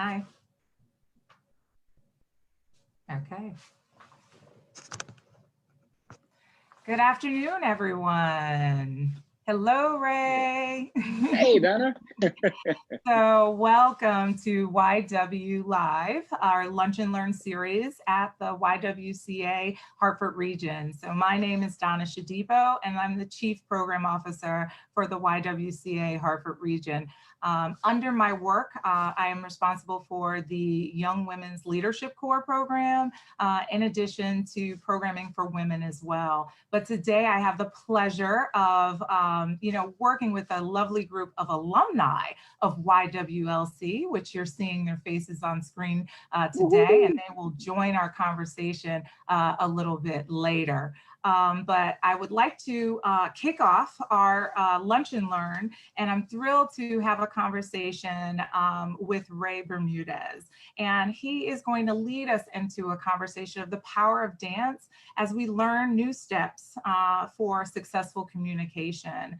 Hi. Okay. Good afternoon, everyone. Hello, Ray. Hey, Donna. So welcome to YWLIVE, our Lunch and Learn series at the YWCA Hartford region. So my name is Donna Sodipo, and I'm the Chief Program Officer for the YWCA Hartford region. Under my work, I am responsible for the Young Women's Leadership Corps program, in addition to programming for women as well. But today I have the pleasure of, working with a lovely group of alumni of YWLC, which you're seeing their faces on screen today, and they will join our conversation a little bit later. But I would like to kick off our Lunch and Learn, and I'm thrilled to have a conversation with Rey Bermudez. And he is going to lead us into a conversation of the power of dance as we learn new steps for successful communication.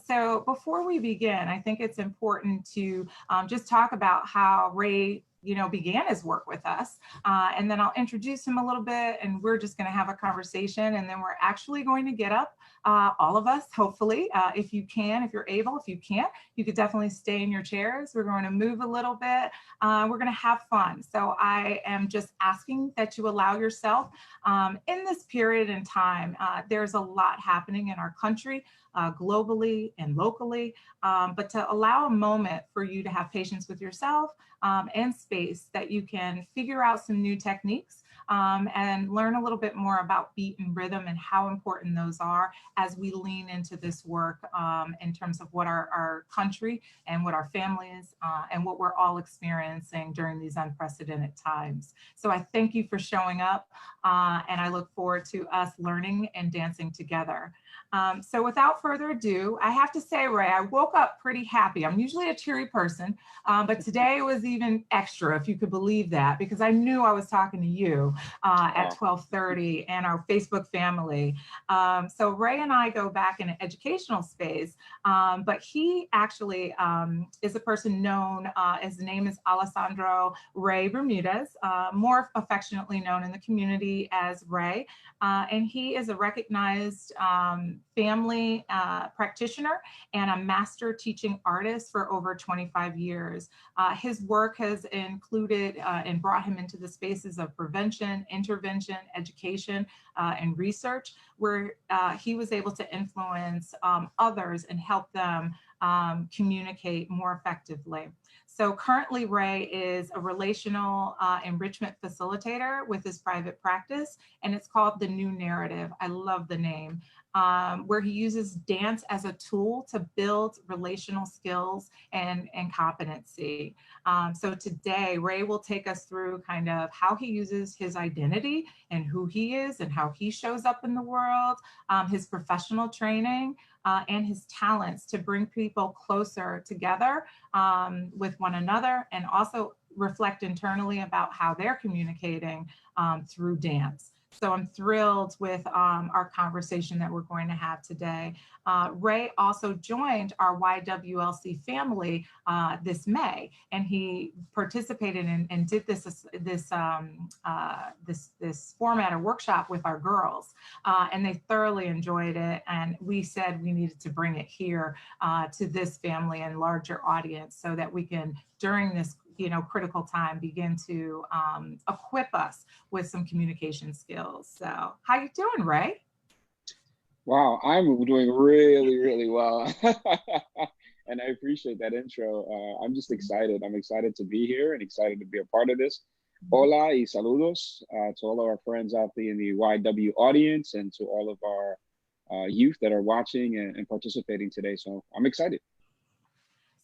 So before we begin, I think it's important to just talk about how Rey began his work with us. And then I'll introduce him a little bit, and we're just going to have a conversation. And then we're actually going to get up, all of us, hopefully, if you can, if you're able. If you can't, you could definitely stay in your chairs. We're going to move a little bit. We're going to have fun. So I am just asking that you allow yourself in this period in time. There's a lot happening in our country, globally and locally, but to allow a moment for you to have patience with yourself and space that you can figure out some new techniques and learn a little bit more about beat and rhythm and how important those are as we lean into this work in terms of what our country and what our families and what we're all experiencing during these unprecedented times. So I thank you for showing up, and I look forward to us learning and dancing together. So without further ado, I have to say, Rey, I woke up pretty happy. I'm usually a cheery person, but today was even extra, if you could believe that, because I knew I was talking to you at 12:30 and our Facebook family. So Rey and I go back in an educational space, but he actually is a person known, his name is Alessandro Rey Bermudez, more affectionately known in the community as Rey. And he is a recognized family practitioner and a master teaching artist for over 25 years. His work has included and brought him into the spaces of prevention, intervention, education, and research, where he was able to influence others and help them communicate more effectively. So currently, Rey is a relational enrichment facilitator with his private practice, and it's called The New Narrative. I love the name. Where he uses dance as a tool to build relational skills and competency. So today, Rey will take us through kind of how he uses his identity and who he is and how he shows up in the world, his professional training, and his talents to bring people closer together with one another, and also reflect internally about how they're communicating through dance. So I'm thrilled with our conversation that we're going to have today. Rey also joined our YWLC family this May, and he participated and did this format or workshop with our girls, and they thoroughly enjoyed it. And we said we needed to bring it here to this family and larger audience so that we can, during this critical time, begin to equip us with some communication skills. So how you doing, Rey? Wow, I'm doing really, really well. And I appreciate that intro. I'm just excited. I'm excited to be here and excited to be a part of this. Hola y saludos to all of our friends out there in the YW audience and to all of our youth that are watching and participating today. So I'm excited.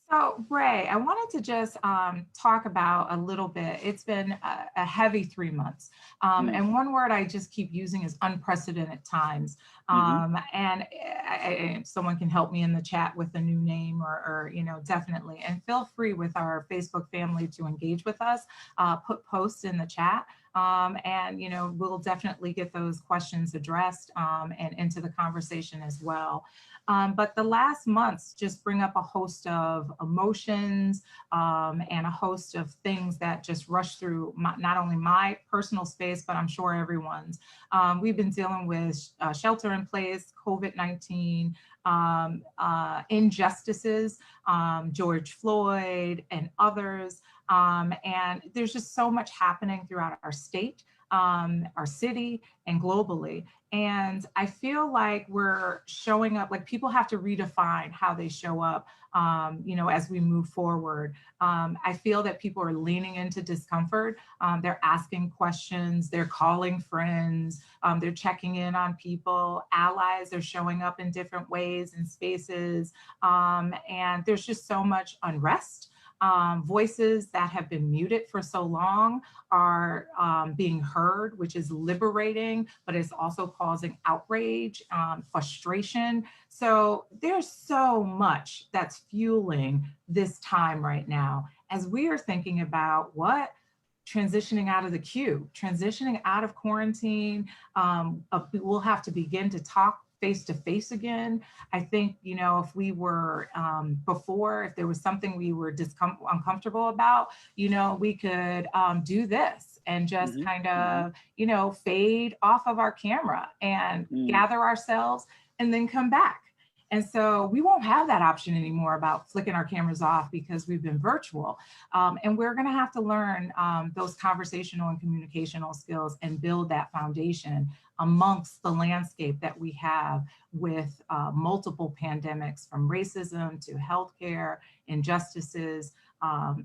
So, Rey, I wanted to just talk about a little bit. It's been a heavy 3 months. And one word I just keep using is unprecedented times. And someone can help me in the chat with a new name or definitely. And feel free with our Facebook family to engage with us, put posts in the chat. And, you know, we'll definitely get those questions addressed and into the conversation as well. But the last months just bring up a host of emotions and a host of things that just rush through not only my personal space, but I'm sure everyone's. We've been dealing with shelter in place, COVID-19, injustices, George Floyd and others. And there's just so much happening throughout our state, our city, and globally. And I feel like we're showing up, like people have to redefine how they show up, you know, as we move forward. I feel that people are leaning into discomfort. They're asking questions, they're calling friends, they're checking in on people, allies are showing up in different ways and spaces. And there's just so much unrest. Voices that have been muted for so long are being heard, which is liberating, but it's also causing outrage, frustration. So there's so much that's fueling this time right now as we are thinking about what transitioning out of the queue, transitioning out of quarantine. We'll have to begin to talk face to face again. I think, you know, if we were before, if there was something we were uncomfortable about, you know, we could do this and just kind of, you know, fade off of our camera and gather ourselves and then come back. And so we won't have that option anymore about flicking our cameras off because we've been virtual. And we're gonna have to learn those conversational and communicational skills and build that foundation amongst the landscape that we have with multiple pandemics, from racism to healthcare, injustices.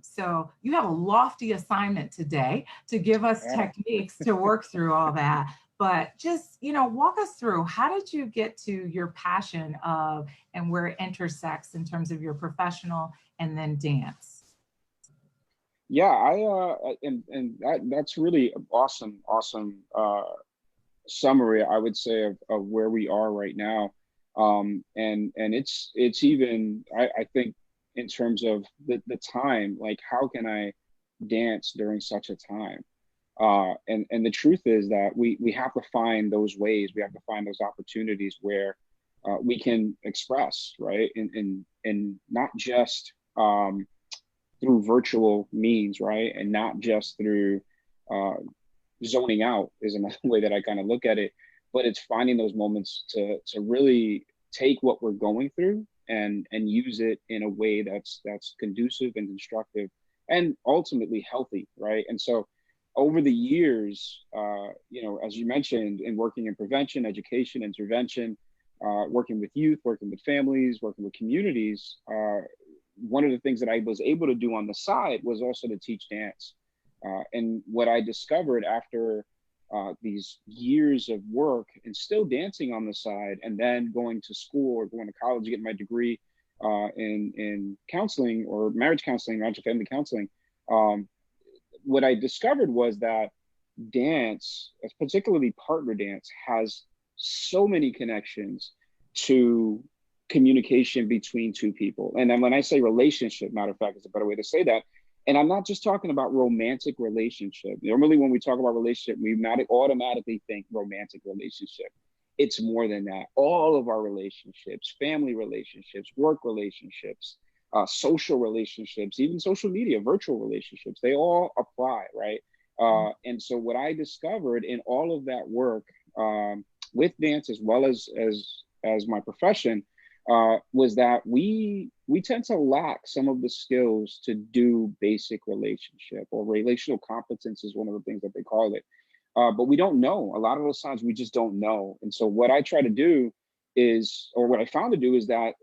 So you have a lofty assignment today to give us techniques to work through all that. But just, you know, walk us through, how did you get to your passion of and where it intersects in terms of your professional and then dance? Yeah, that's really awesome summary, I would say, of where we are right now. And it's even, I think, in terms of the time, like, how can I dance during such a time? And the truth is that we have to find those ways, we have to find those opportunities where we can express, right? And not just through virtual means, right? And not just through zoning out is another way that I kind of look at it, but it's finding those moments to really take what we're going through and use it in a way that's conducive and constructive and ultimately healthy, right? And so over the years, you know, as you mentioned, in working in prevention, education, intervention, working with youth, working with families, working with communities, one of the things that I was able to do on the side was also to teach dance. And what I discovered after these years of work and still dancing on the side, and then going to school or going to college, getting my degree in counseling or marriage counseling, marriage and family counseling, what I discovered was that dance, particularly partner dance, has so many connections to communication between two people. And then when I say relationship, matter of fact, is a better way to say that. And I'm not just talking about romantic relationship. Normally, when we talk about relationship, we automatically think romantic relationship. It's more than that. All of our relationships, family relationships, work relationships, social relationships, even social media, virtual relationships, they all apply, right? And so what I discovered in all of that work with dance, as well as my profession, was that we tend to lack some of the skills to do basic relationship, or relational competence is one of the things that they call it. But we don't know. A lot of those times we just don't know. And so what I try to do is, or what I found to do, is that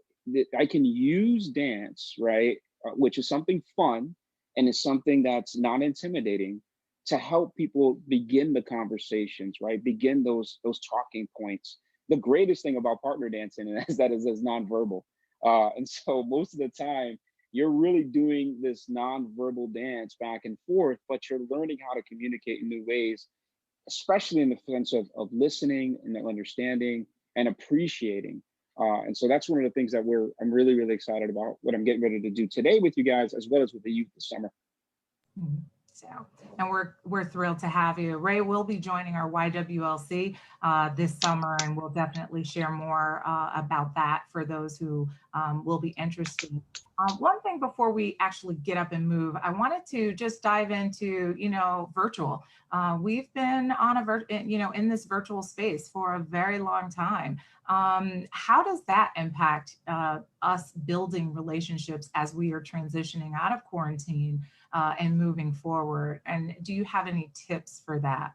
I can use dance, right, which is something fun and is something that's not intimidating, to help people begin the conversations, right? Begin those talking points. The greatest thing about partner dancing is that it's nonverbal. And so most of the time, you're really doing this nonverbal dance back and forth, but you're learning how to communicate in new ways, especially in the sense of listening and understanding and appreciating. And so that's one of the things that I'm really, really excited about what I'm getting ready to do today with you guys, as well as with the youth this summer. So, and we're thrilled to have you. Ray will be joining our YWLC this summer, and we'll definitely share more about that for those who will be interested. One thing before we actually get up and move, I wanted to just dive into, virtual. We've been on in this virtual space for a very long time. How does that impact us building relationships as we are transitioning out of quarantine and moving forward? And do you have any tips for that?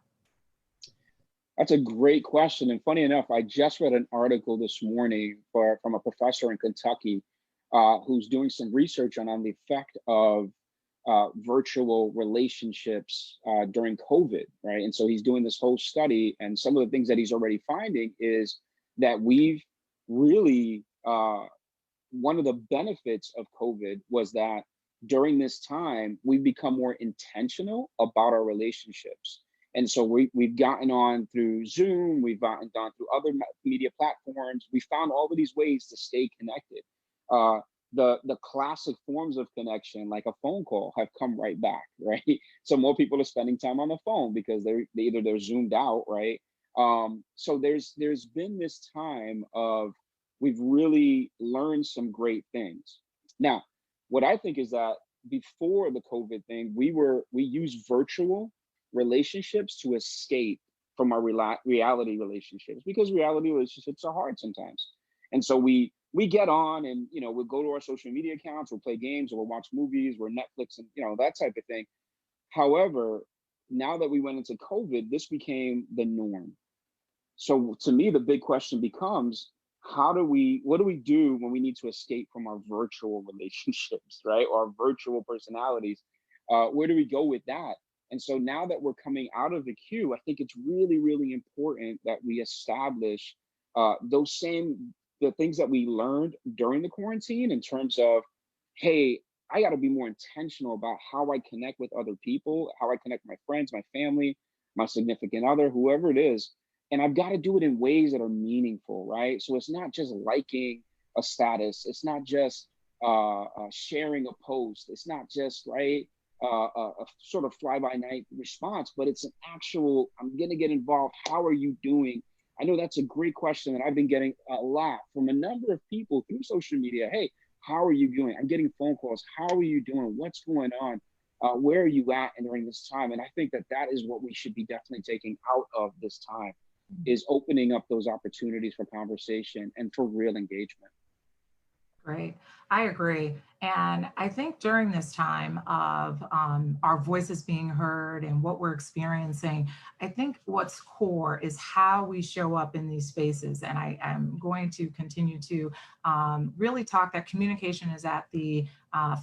That's a great question. And funny enough, I just read an article this morning from a professor in Kentucky who's doing some research on the effect of virtual relationships during COVID, right? And so he's doing this whole study, and some of the things that he's already finding is that we've really, one of the benefits of COVID was that during this time, we've become more intentional about our relationships. And so we've gotten on through Zoom, we've gotten on through other media platforms. We found all of these ways to stay connected. The classic forms of connection, like a phone call, have come right back, right? So more people are spending time on the phone because they're zoomed out, right? So there's been this time of we've really learned some great things. Now, what I think is that before the COVID thing, we used virtual relationships to escape from our reality relationships, because reality relationships are hard sometimes. And so we get on and, we'll go to our social media accounts, we'll play games, or we'll watch movies, or Netflix, and, that type of thing. However, now that we went into COVID, this became the norm. So to me, the big question becomes, what do we do when we need to escape from our virtual relationships, right? Or our virtual personalities? Where do we go with that? And so now that we're coming out of the queue, I think it's really, really important that we establish the things that we learned during the quarantine, in terms of, hey, I got to be more intentional about how I connect with other people, how I connect with my friends, my family, my significant other, whoever it is. And I've got to do it in ways that are meaningful, right? So it's not just liking a status. It's not just sharing a post. It's not just, right, a sort of fly-by-night response, but it's an actual, I'm going to get involved. How are you doing? I know that's a great question that I've been getting a lot from a number of people through social media. Hey, how are you doing? I'm getting phone calls. How are you doing? What's going on? Where are you at during this time? And I think that is what we should be definitely taking out of this time, is opening up those opportunities for conversation and for real engagement. Great. I agree. And I think during this time of our voices being heard and what we're experiencing, I think what's core is how we show up in these spaces. And I am going to continue to really talk that communication is at the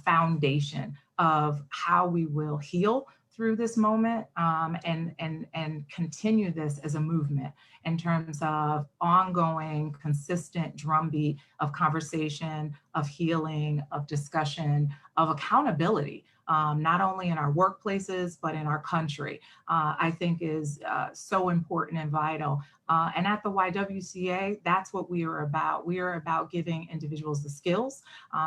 foundation of how we will heal through this moment and continue this as a movement in terms of ongoing, consistent drumbeat of conversation, of healing, of discussion, of accountability, not only in our workplaces, but in our country, I think is so important and vital. And at the YWCA, that's what we are about. We are about giving individuals the skills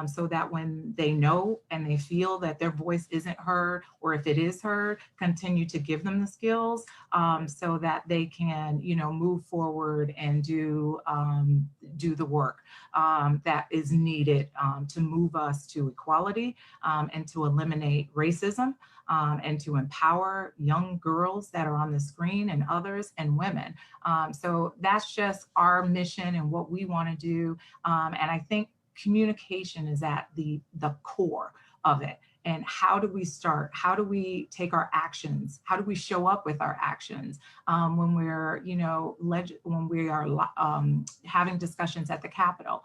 so that when they know and they feel that their voice isn't heard, or if it is heard, continue to give them the skills so that they can, move forward and do the work that is needed to move us to equality and to eliminate racism. And to empower young girls that are on the screen and others and women. So that's just our mission and what we want to do. And I think communication is at the core of it. And how do we start? How do we take our actions? How do we show up with our actions when we're, when we are having discussions at the Capitol?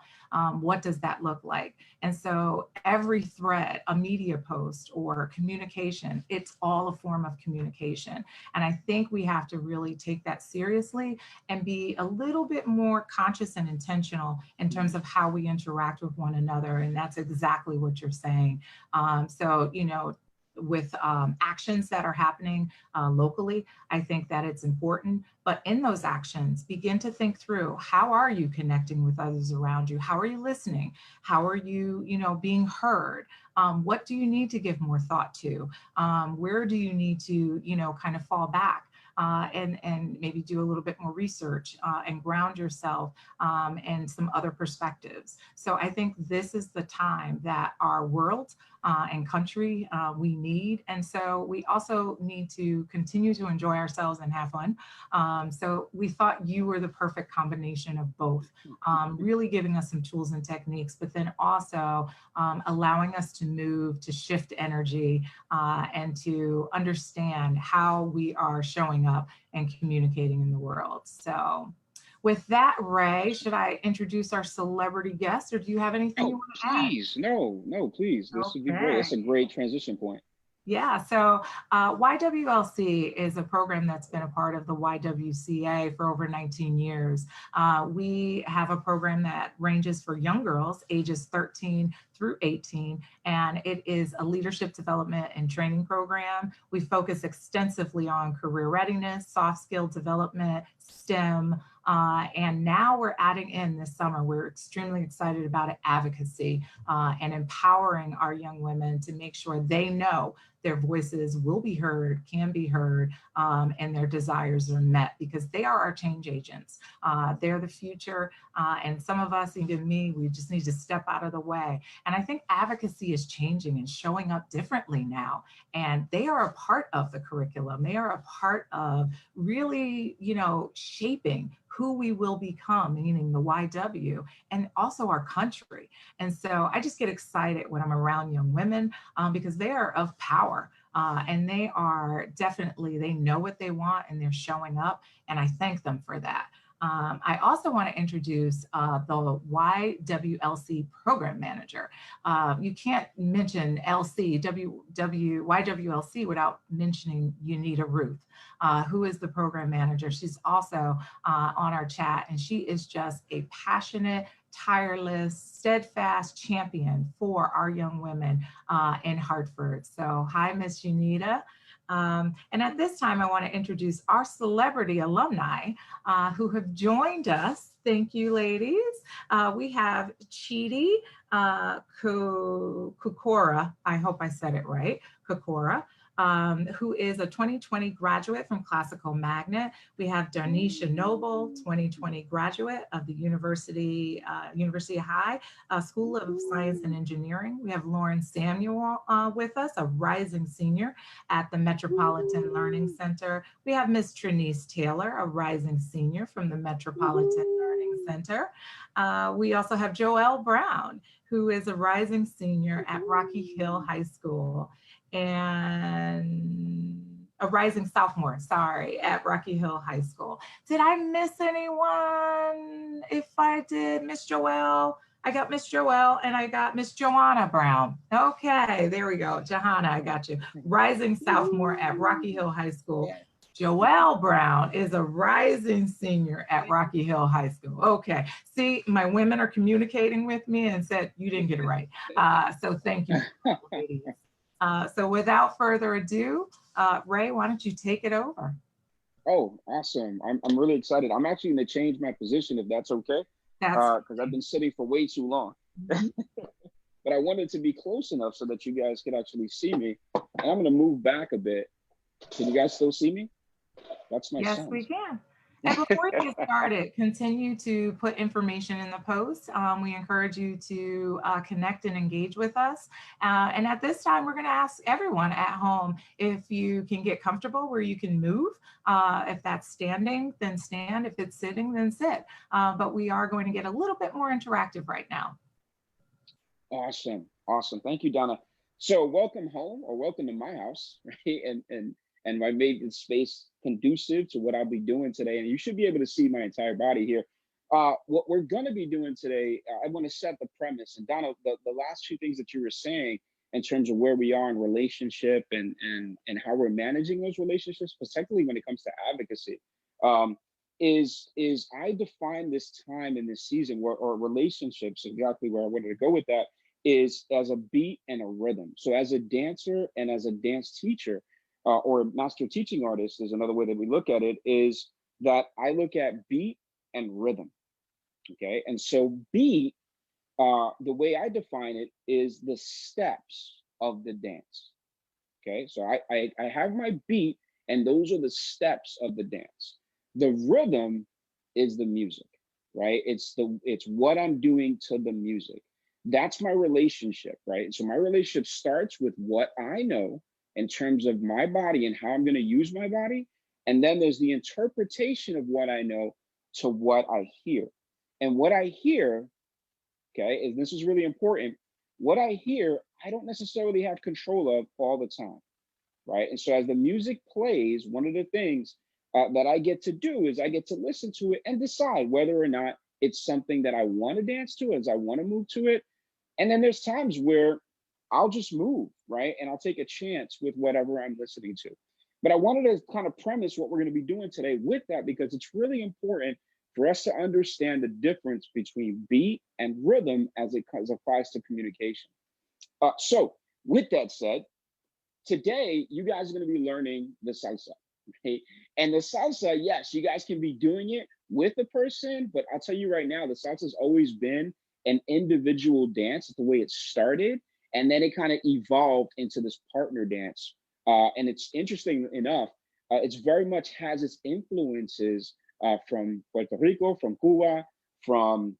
What does that look like? And so every thread, a media post or communication, it's all a form of communication. And I think we have to really take that seriously and be a little bit more conscious and intentional in terms of how we interact with one another. And that's exactly what you're saying. So, actions that are happening locally. I think that it's important, but in those actions, begin to think through, how are you connecting with others around you? How are you listening? How are you, being heard? What do you need to give more thought to? Where do you need to, kind of fall back? And maybe do a little bit more research and ground yourself in some other perspectives. So I think this is the time that our world and country we need. And so we also need to continue to enjoy ourselves and have fun. So we thought you were the perfect combination of both, really giving us some tools and techniques, but then also allowing us to move, to shift energy, and to understand how we are showing up and communicating in the world. So with that, Ray, should I introduce our celebrity guest, or do you have anything you want to add? Please, no, please. This would be great. That's a great transition point. Yeah, so YWLC is a program that's been a part of the YWCA for over 19 years. We have a program that ranges for young girls ages 13 through 18, and it is a leadership development and training program. We focus extensively on career readiness, soft skill development, STEM, and now we're adding in this summer, we're extremely excited about it, advocacy and empowering our young women to make sure they know their voices will be heard, can be heard, and their desires are met, because they are our change agents. They're the future, and some of us, even me, we just need to step out of the way. And I think advocacy is changing and showing up differently now, and they are a part of the curriculum. They are a part of really, shaping who we will become, meaning the YW, and also our country. And so I just get excited when I'm around young women because they are of power. And they are definitely, they know what they want and they're showing up, and I thank them for that. I also want to introduce the YWLC program manager. You can't mention YWLC without mentioning Unita Ruth, who is the program manager. She's also on our chat, and she is just a passionate, tireless, steadfast champion for our young women in Hartford. So hi, Miss Unita. And at this time, I want to introduce our celebrity alumni who have joined us. Thank you, ladies. We have Chidi Kukora, I hope I said it right, Kukora, who is a 2020 graduate from Classical Magnet. We have Darnisha Noble, 2020 graduate of the University High School of Science and Engineering. We have Lauren Samuel with us, a rising senior at the Metropolitan Learning Center. We have Miss Trinice Taylor, a rising senior from the Metropolitan Learning Center. We also have Joelle Brown, who is a rising senior at Rocky Hill High School, and a rising sophomore, sorry, at Rocky Hill High School. Did I miss anyone? If I did, Miss Joelle, I got Miss Joelle, and I got Miss Joanna Brown. Okay, there we go. Johanna, I got you. Rising sophomore at Rocky Hill High School. Joelle Brown is a rising senior at Rocky Hill High School. Okay, see, my women are communicating with me and said, you didn't get it right. So thank you, ladies. So without further ado, Ray, why don't you take it over? Oh, awesome. I'm really excited. I'm actually going to change my position, if that's okay, because I've been sitting for way too long. But I wanted to be close enough so that you guys could actually see me. And I'm going to move back a bit. Can you guys still see me? That's my Yes, we can. And before you get started, continue to put information in the post. We encourage you to connect and engage with us. And at this time, we're going to ask everyone at home if you can get comfortable where you can move. If that's standing, then stand. If it's sitting, then sit. But we are going to get a little bit more interactive right now. Awesome. Awesome. Thank you, Donna. So welcome home, or welcome to my house, right? And I made the space conducive to what I'll be doing today. And you should be able to see my entire body here. What we're going to be doing today, I want to set the premise. And Donna, the last few things that you were saying in terms of where we are in relationship and how we're managing those relationships, particularly when it comes to advocacy, is I define this time in this season or relationships, exactly where I wanted to go with that, is as a beat and a rhythm. So as a dancer and as a dance teacher, or a master teaching artist is another way that we look at it, is that I look at beat and rhythm. Okay, and so beat, the way I define it is the steps of the dance. Okay, so I have my beat, and those are the steps of the dance. The rhythm is the music, right? It's what I'm doing to the music. That's my relationship, right? So my relationship starts with what I know in terms of my body and how I'm going to use my body, and then there's the interpretation of what I know to what I hear. And what I hear, okay, is this is really important. What I hear, I don't necessarily have control of all the time, right? And so as the music plays, one of the things that I get to do is I get to listen to it and decide whether or not it's something that I want to dance to, as I want to move to it. And then there's times where I'll just move, right? And I'll take a chance with whatever I'm listening to. But I wanted to kind of premise what we're going to be doing today with that, because it's really important for us to understand the difference between beat and rhythm as it applies to communication. So with that said, today you guys are going to be learning the salsa. Okay? And the salsa, yes, you guys can be doing it with a person, but I'll tell you right now, the salsa has always been an individual dance. It's the way it started, and then it kind of evolved into this partner dance. And it's interesting enough, it's very much has its influences from Puerto Rico, from Cuba, from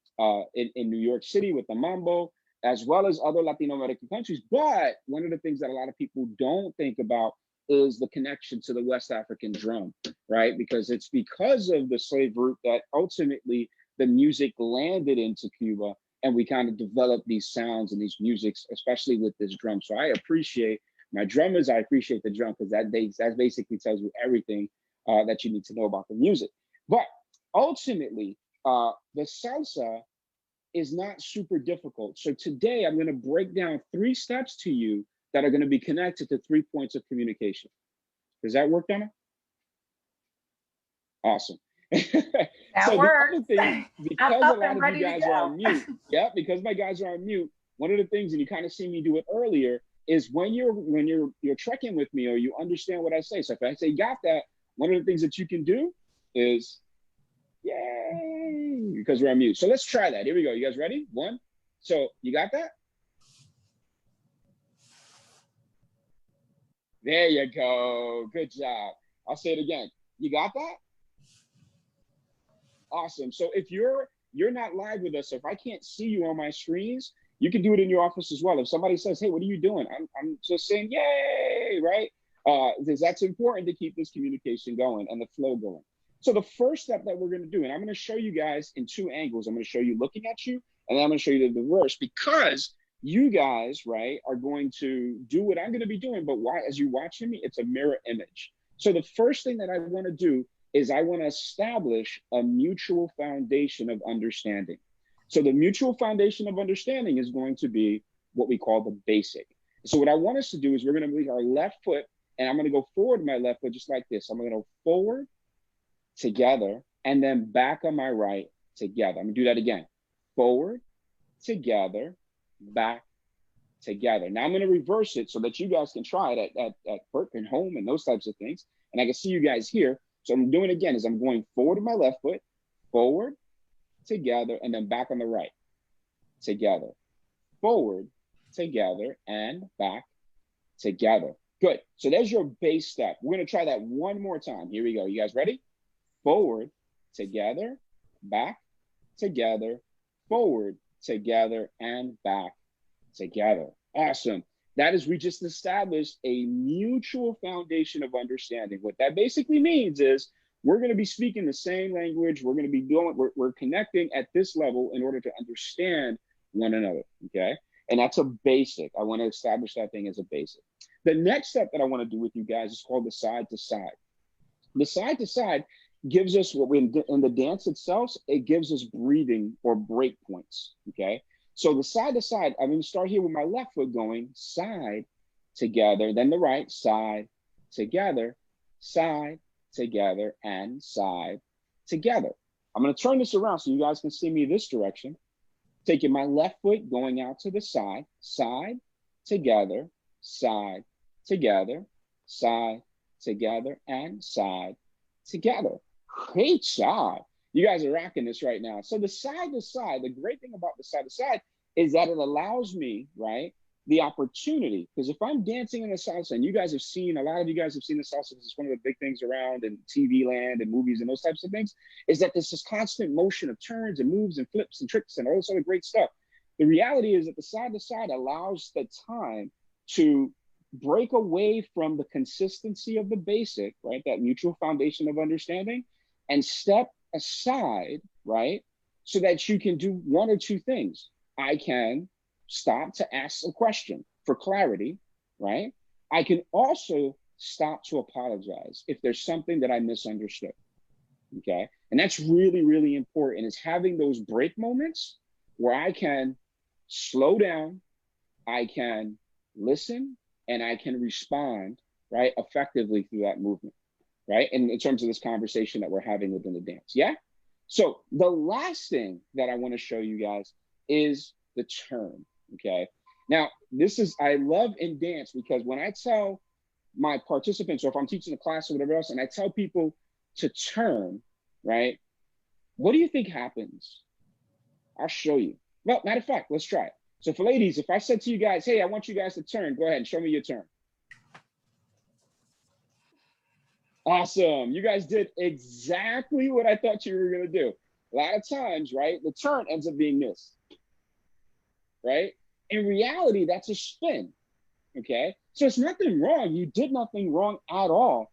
in New York City with the mambo, as well as other Latino American countries. But one of the things that a lot of people don't think about is the connection to the West African drum, right? Because it's because of the slave route that ultimately the music landed into Cuba, and we kind of developed these sounds and these musics, especially with this drum. So I appreciate my drummers. I appreciate the drum, because that basically tells you everything that you need to know about the music. But ultimately, the salsa is not super difficult. So today I'm going to break down 3 steps to you that are going to be connected to 3 points of communication. Does that work, Donna? Awesome. That works. The other thing, because a lot of you guys are on mute, yeah, because my guys are on mute, one of the things, and you kind of see me do it earlier, is when you're trekking with me or you understand what I say. So if I say got that, one of the things that you can do is yay, because we're on mute. So let's try that. Here we go. You guys ready? 1. So you got that? There you go. Good job. I'll say it again. You got that? Awesome. So if you're not live with us, so if I can't see you on my screens, you can do it in your office as well. If somebody says, hey, what are you doing? I'm just saying, yay, right? Because that's important to keep this communication going and the flow going. So the first step that we're going to do, and I'm going to show you guys in 2 angles. I'm going to show you looking at you, and then I'm going to show you the reverse, because you guys, right, are going to do what I'm going to be doing, but why? As you're watching me, it's a mirror image. So the first thing that I want to do is I want to establish a mutual foundation of understanding. So the mutual foundation of understanding is going to be what we call the basic. So what I want us to do is we're going to move our left foot, and I'm going to go forward my left foot just like this. I'm going to go forward, together, and then back on my right, together. I'm going to do that again. Forward, together, back, together. Now I'm going to reverse it so that you guys can try it at work and home and those types of things. And I can see you guys here. So I'm doing it again is I'm going forward with my left foot, forward, together, and then back on the right, together, forward, together, and back, together. Good. So there's your base step. We're going to try that one more time. Here we go. You guys ready? Forward, together, back, together, forward, together, and back, together. Awesome. That is, we just established a mutual foundation of understanding. What that basically means is we're going to be speaking the same language. We're going to be doing, we're connecting at this level in order to understand one another, okay? And that's a basic. I want to establish that thing as a basic. The next step that I want to do with you guys is called the side to side. The side to side gives us what we, in the dance itself, it gives us breathing or break points, okay? So the side to side, I'm going to start here with my left foot going side, together, then the right, side, together, and side, together. I'm going to turn this around so you guys can see me this direction. Taking my left foot, going out to the side, side, together, side, together, side, together, and side, together. Great job. You guys are rocking this right now. So the side to side, the great thing about the side to side is that it allows me, right, the opportunity, because if I'm dancing in the salsa, and you guys have seen, a lot of you guys have seen the salsa, because it's one of the big things around in TV land and movies and those types of things, is that there's this constant motion of turns and moves and flips and tricks and all this other great stuff. The reality is that the side to side allows the time to break away from the consistency of the basic, right, that mutual foundation of understanding, and step aside, right, so that you can do one or two things. I can stop to ask a question for clarity, right? I can also stop to apologize if there's something that I misunderstood, okay? And that's really, really important, is having those break moments where I can slow down, I can listen, and I can respond, right, effectively through that movement, right? And in terms of this conversation that we're having within the dance, yeah? So the last thing that I wanna show you guys is the turn. Okay. Now, this is, I love in dance, because when I tell my participants, or if I'm teaching a class or whatever else, and I tell people to turn, right? What do you think happens? I'll show you. Well, matter of fact, let's try it. So for ladies, if I said to you guys, hey, I want you guys to turn, go ahead and show me your turn. Awesome. You guys did exactly what I thought you were going to do. A lot of times, right, the turn ends up being this, right? In reality, that's a spin, okay? So it's nothing wrong. You did nothing wrong at all.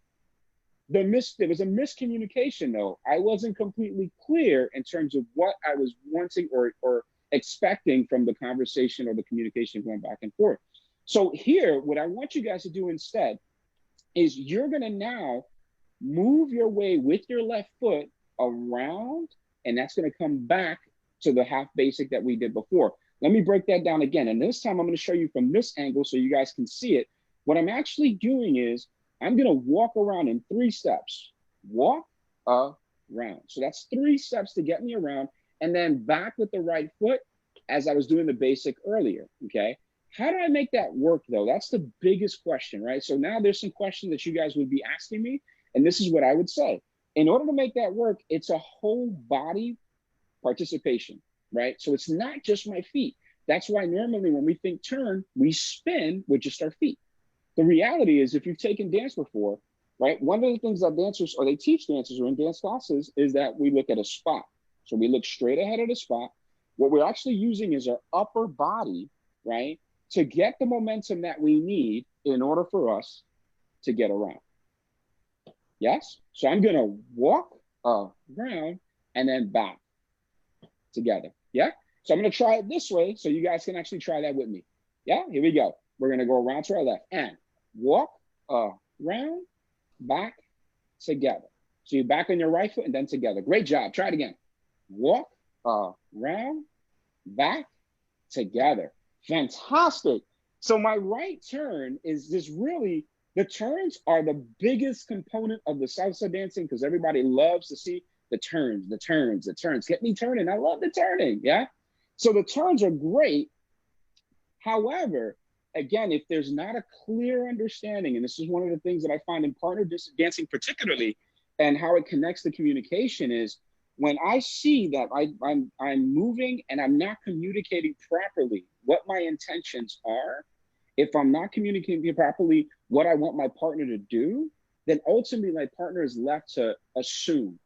There was a miscommunication, though. I wasn't completely clear in terms of what I was wanting or expecting from the conversation or the communication going back and forth. So here, what I want you guys to do instead is you're going to now move your way with your left foot around, and that's going to come back to the half basic that we did before. Let me break that down again. And this time I'm going to show you from this angle so you guys can see it. What I'm actually doing is I'm going to walk around in 3 steps. Walk around. So that's 3 steps to get me around, and then back with the right foot as I was doing the basic earlier, okay? How do I make that work, though? That's the biggest question, right? So now there's some questions that you guys would be asking me, and this is what I would say. In order to make that work, it's a whole body participation, right? So it's not just my feet. That's why normally when we think turn, we spin with just our feet. The reality is, if you've taken dance before, right, one of the things that dancers, or they teach dancers or in dance classes, is that we look at a spot. So we look straight ahead of the spot. What we're actually using is our upper body, right, to get the momentum that we need in order for us to get around. Yes? So I'm gonna walk around and then back together. Yeah? So I'm gonna try it this way so you guys can actually try that with me. Yeah? Here we go. We're gonna go around to our left and walk around, back, together. So you're back on your right foot and then together. Great job. Try it again. Walk around, back, together. Fantastic. So my right turn is just really, the turns are the biggest component of the salsa dancing, because everybody loves to see the turns, the turns, the turns. Get me turning. I love the turning. Yeah. So the turns are great. However, again, if there's not a clear understanding, and this is one of the things that I find in partner dancing particularly, and how it connects the communication, is when I see that I'm moving and I'm not communicating properly what my intentions are, if I'm not communicating properly what I want my partner to do, then ultimately my partner is left to assume,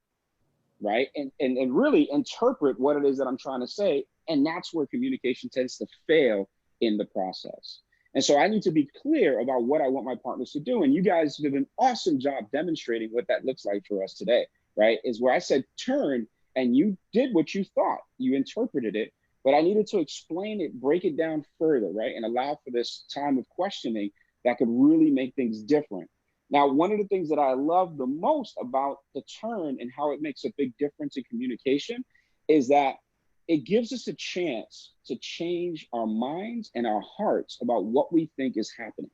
right? And really interpret what it is that I'm trying to say. And that's where communication tends to fail in the process. And so I need to be clear about what I want my partners to do. And you guys did an awesome job demonstrating what that looks like for us today, right? Is where I said turn, and you did what you thought, you interpreted it, but I needed to explain it, break it down further, right? And allow for this time of questioning that could really make things different. Now, one of the things that I love the most about the turn and how it makes a big difference in communication is that it gives us a chance to change our minds and our hearts about what we think is happening.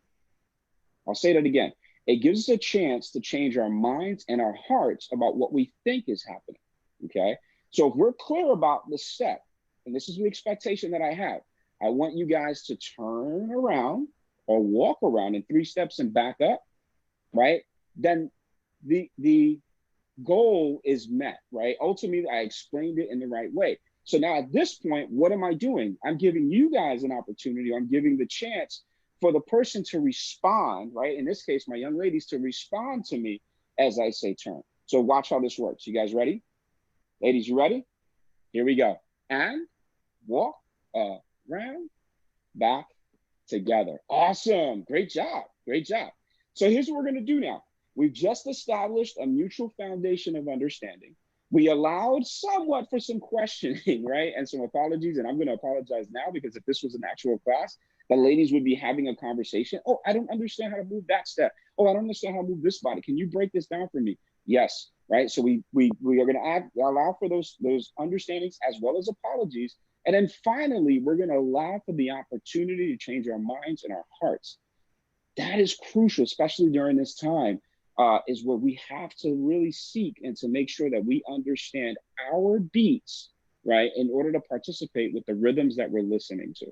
I'll say that again. It gives us a chance to change our minds and our hearts about what we think is happening, okay? So if we're clear about the step, and this is the expectation that I have, I want you guys to turn around or walk around in 3 steps and back up, right? Then the goal is met, right? Ultimately, I explained it in the right way. So now at this point, what am I doing? I'm giving you guys an opportunity. I'm giving the chance for the person to respond, right? In this case, my young ladies to respond to me as I say turn. So watch how this works. You guys ready? Ladies, you ready? Here we go. And walk around, back, together. Awesome. Great job. Great job. So here's what we're going to do now. We've just established a mutual foundation of understanding. We allowed somewhat for some questioning, right? And some apologies. And I'm going to apologize now because if this was an actual class, the ladies would be having a conversation. Oh, I don't understand how to move that step. Oh, I don't understand how to move this body. Can you break this down for me? Yes, right? So we are going to allow for those understandings as well as apologies. And then finally, we're going to allow for the opportunity to change our minds and our hearts. That is crucial, especially during this time. Is where we have to really seek and to make sure that we understand our beats, right, in order to participate with the rhythms that we're listening to.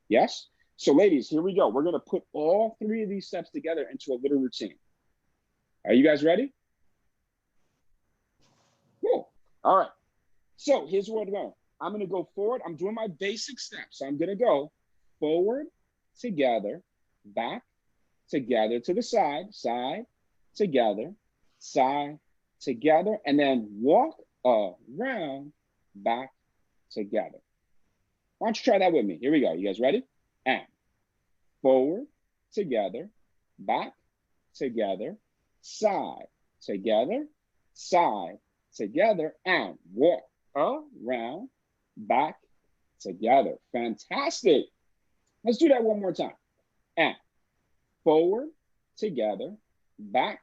Yes? So ladies, here we go. We're going to put all 3 of these steps together into a little routine. Are you guys ready? Cool. All right. So here's what I'm going. I'm going to go forward. I'm doing my basic steps. So I'm going to go forward, together, back, together, to the side, side, together, side, together, and then walk around, back, together. Why don't you try that with me? Here we go. You guys ready? And forward, together, back, together, side, together, side, together, and walk around, back, together. Fantastic. Let's do that one more time. And forward, together, back,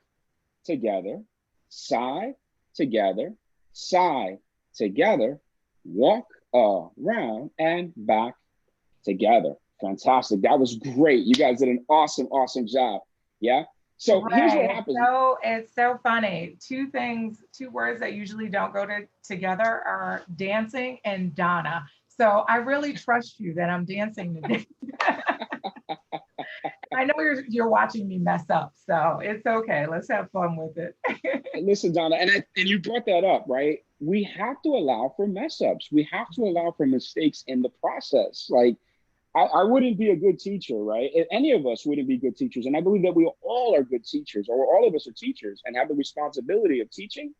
together, side, together, side, together, walk around and back together. Fantastic. That was great. You guys did an awesome, awesome job. Yeah. So here's what happens. So it's so funny. 2 words that usually don't go together are dancing and Donna. So I really trust you that I'm dancing today. I know you're watching me mess up, so it's okay. Let's have fun with it. Listen, Donna, and you brought that up, right? We have to allow for mess ups. We have to allow for mistakes in the process. Like, I wouldn't be a good teacher, right? Any of us wouldn't be good teachers. And I believe that we all are good teachers, or all of us are teachers and have the responsibility of teaching.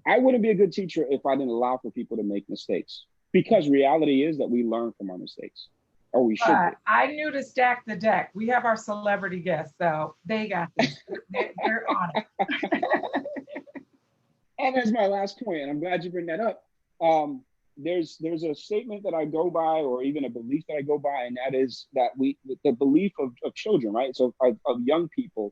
I wouldn't be a good teacher if I didn't allow for people to make mistakes, because reality is that we learn from our mistakes. Or we should. I knew to stack the deck. We have our celebrity guests, so they got this. They're on it. And that's my last point, and I'm glad you bring that up. There's a statement that I go by, or even a belief that I go by, and that is that the belief of children, right? So of young people.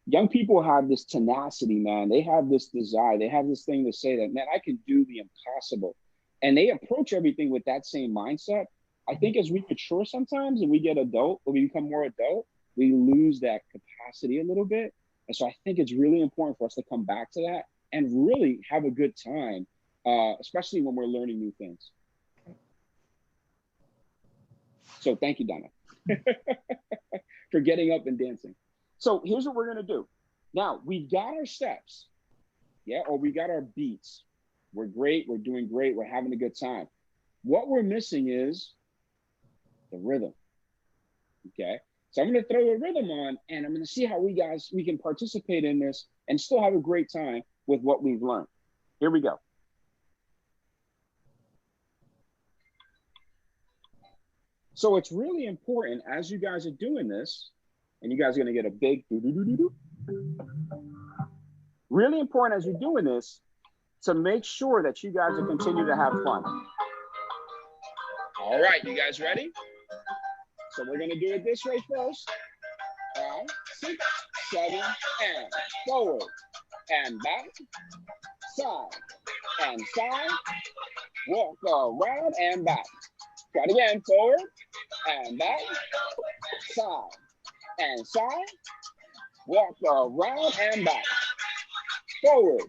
Young people have this tenacity, man. They have this desire. They have this thing to say that, man, I can do the impossible. And they approach everything with that same mindset. I think as we mature sometimes and we get adult, or we become more adult, we lose that capacity a little bit. And so I think it's really important for us to come back to that and really have a good time, especially when we're learning new things. So thank you, Donna, for getting up and dancing. So here's what we're going to do. Now, we've got our steps, yeah, or we got our beats. We're great. We're doing great. We're having a good time. What we're missing is the rhythm, okay? So I'm going to throw the rhythm on, and I'm going to see how we can participate in this and still have a great time with what we've learned. Here we go. So it's really important as you guys are doing this, and you guys are going to get a big do-do-do-do-do. Really important as you're doing this to make sure that you guys will continue to have fun. All right, you guys ready? So we're going to do it this way first. 5, 6, 7, and forward and back, side and side, walk around and back. Try it again, forward and back, side and side, walk around and back, forward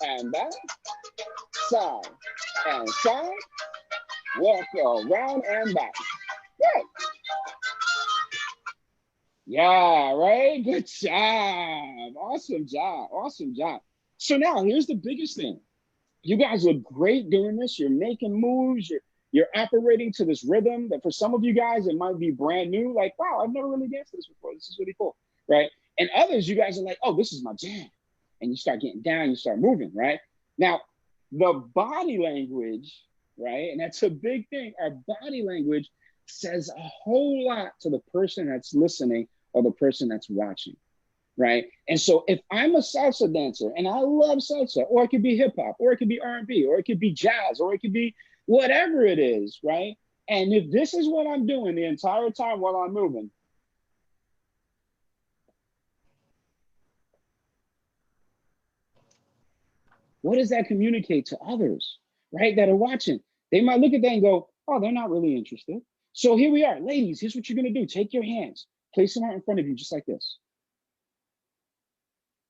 and back, side and side, walk around and back. Good. Yeah, right? Good job. Awesome job. Awesome job. So now here's the biggest thing. You guys look great doing this. You're making moves. You're operating to this rhythm that for some of you guys, it might be brand new. Like, wow, I've never really danced this before. This is really cool, right? And others, you guys are like, oh, this is my jam. And you start getting down, you start moving, right? Now, the body language, right? And that's a big thing. Our body language says a whole lot to the person that's listening or the person that's watching, right? And so if I'm a salsa dancer and I love salsa, or it could be hip hop, or it could be R&B, or it could be jazz, or it could be whatever it is, right? And if this is what I'm doing the entire time while I'm moving, what does that communicate to others, right, that are watching? They might look at that and go, oh, they're not really interested. So here we are. Ladies, here's what you're going to do. Take your hands, place them out in front of you just like this.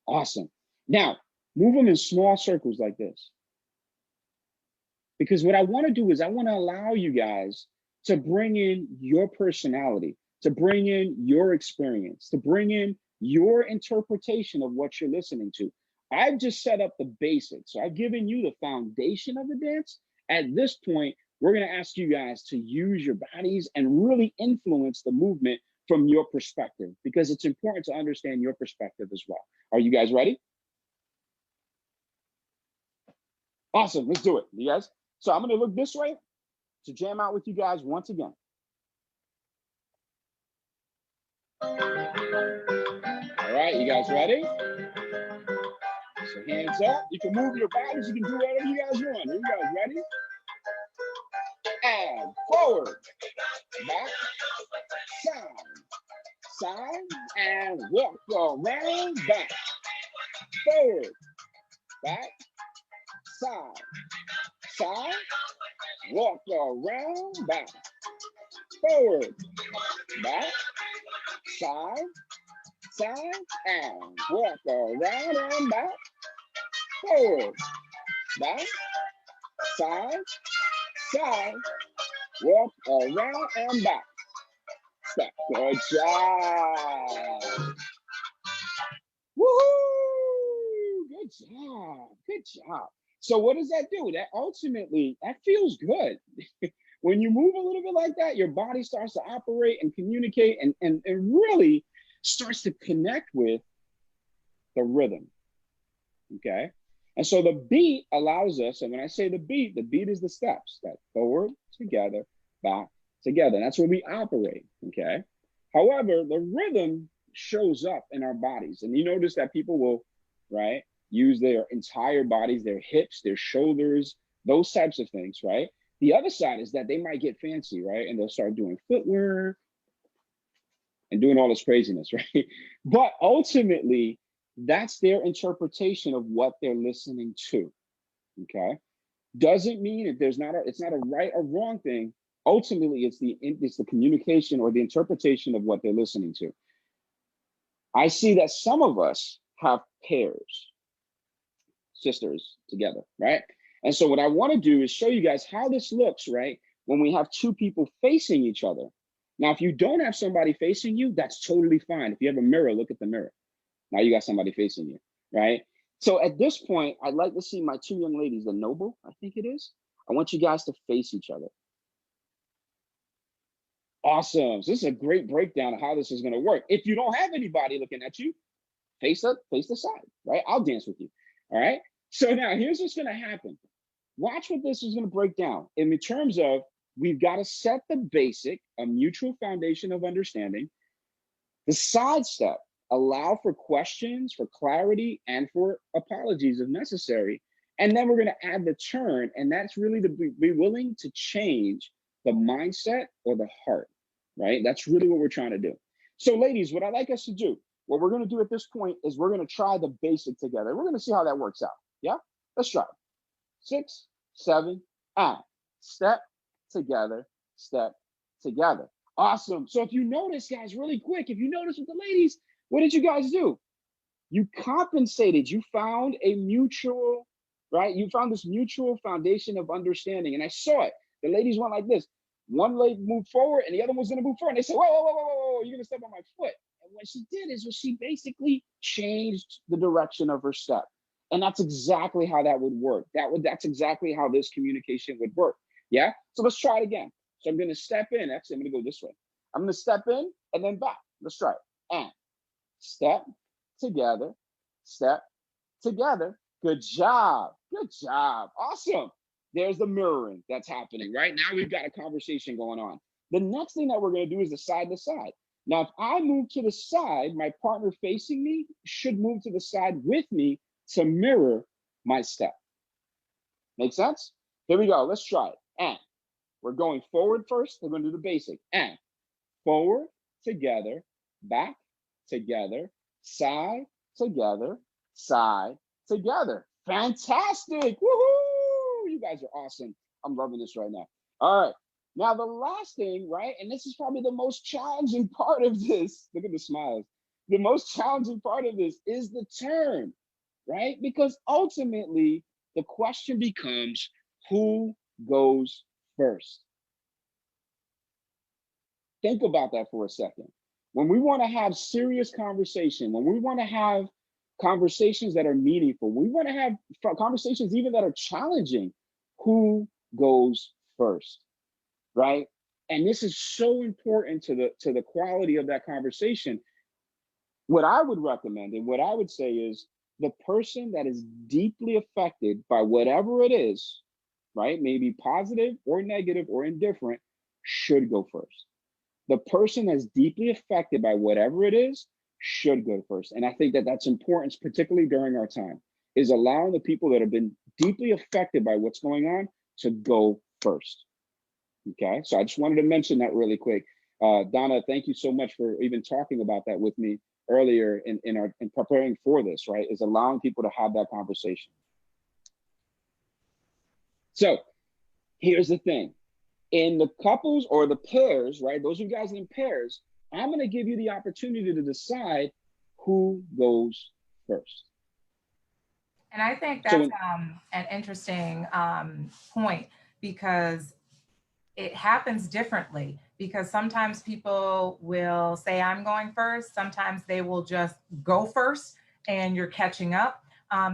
Awesome. Now, move them in small circles like this. Because what I want to do is I want to allow you guys to bring in your personality, to bring in your experience, to bring in your interpretation of what you're listening to. I've just set up the basics. So I've given you the foundation of the dance. At this point, we're going to ask you guys to use your bodies and really influence the movement from your perspective, because it's important to understand your perspective as well. Are you guys ready? Awesome, let's do it, you guys. So I'm gonna look this way to jam out with you guys once again. All right, you guys ready? So hands up, you can move your bodies, you can do whatever you guys want. Are you guys ready? And forward, back, side, and walk around, back, forward, back, side, walk around, back, forward, back, side, and walk around and back, forward, back, side, walk around and back. Step. Good job. Woohoo! Good job. Good job. So what does that do? That ultimately, that feels good. When you move a little bit like that, your body starts to operate and communicate and really starts to connect with the rhythm, okay? And so the beat allows us, and when I say the beat is the steps, that forward, together, back, together. That's where we operate, okay? However, the rhythm shows up in our bodies. And you notice that people will, right, use their entire bodies, their hips, their shoulders, those types of things, right? The other side is that they might get fancy, right? And they'll start doing footwork and doing all this craziness, right? But ultimately, that's their interpretation of what they're listening to, okay? Doesn't mean that it's not a right or wrong thing. Ultimately, it's the communication or the interpretation of what they're listening to. I see that some of us have pairs, sisters together, right? And so what I want to do is show you guys how this looks, right? When we have two people facing each other. Now, if you don't have somebody facing you, that's totally fine. If you have a mirror, look at the mirror. Now you got somebody facing you, right? So at this point, I'd like to see my two young ladies, the Noble, I think it is. I want you guys to face each other. Awesome. So this is a great breakdown of how this is going to work. If you don't have anybody looking at you, face the side, right? I'll dance with you. All right. So now here's what's going to happen. Watch what this is going to break down in terms of we've got to set the basic, a mutual foundation of understanding. The side step, allow for questions, for clarity, and for apologies if necessary. And then we're going to add the turn, and that's really to be willing to change the mindset or the heart, right? That's really what we're trying to do. So ladies, what I'd like us to do, what we're going to do at this point is we're going to try the basic together. We're going to see how that works out. Yeah, let's try. 6, 7, and step together, step together. Awesome. So if you notice, guys, really quick, if you notice with the ladies, what did you guys do? You compensated. You found a mutual, right? You found this mutual foundation of understanding. And I saw it. The ladies went like this. One leg moved forward and the other one's gonna move forward. And they said, whoa, whoa, whoa, whoa, whoa, you're gonna step on my foot. And what she did is she basically changed the direction of her step. And that's exactly how that would work. That's exactly how this communication would work. Yeah. So let's try it again. So I'm gonna step in. Actually, I'm gonna go this way. I'm gonna step in and then back. Let's try it. And step together, step together. Good job. Good job. Awesome. There's the mirroring that's happening, right? Now we've got a conversation going on. The next thing that we're going to do is the side to side. Now, if I move to the side, my partner facing me should move to the side with me to mirror my step. Make sense? Here we go. Let's try it. And we're going forward first. We're going to do the basic. And forward, together, back, together, side, together, side, together. Fantastic. Woohoo! You guys are awesome. I'm loving this right now. All right. Now, the last thing, right? And this is probably the most challenging part of this. Look at the smiles. The most challenging part of this is the turn, right? Because ultimately, the question becomes, who goes first? Think about that for a second. When we want to have serious conversation, when we want to have conversations that are meaningful, we want to have conversations even that are challenging, who goes first, right? And this is so important to the quality of that conversation. What I would recommend and what I would say is the person that is deeply affected by whatever it is, right? Maybe positive or negative or indifferent, should go first. The person that's deeply affected by whatever it is should go first. And I think that that's important, particularly during our time, is allowing the people that have been deeply affected by what's going on to go first. Okay, so I just wanted to mention that really quick. Donna, thank you so much for even talking about that with me earlier in preparing for this, right? Is allowing people to have that conversation. So here's the thing. In the couples or the pairs, right? Those of you guys in pairs, I'm going to give you the opportunity to decide who goes first. And I think that's an interesting point, because it happens differently. Because sometimes people will say, I'm going first. Sometimes they will just go first and you're catching up.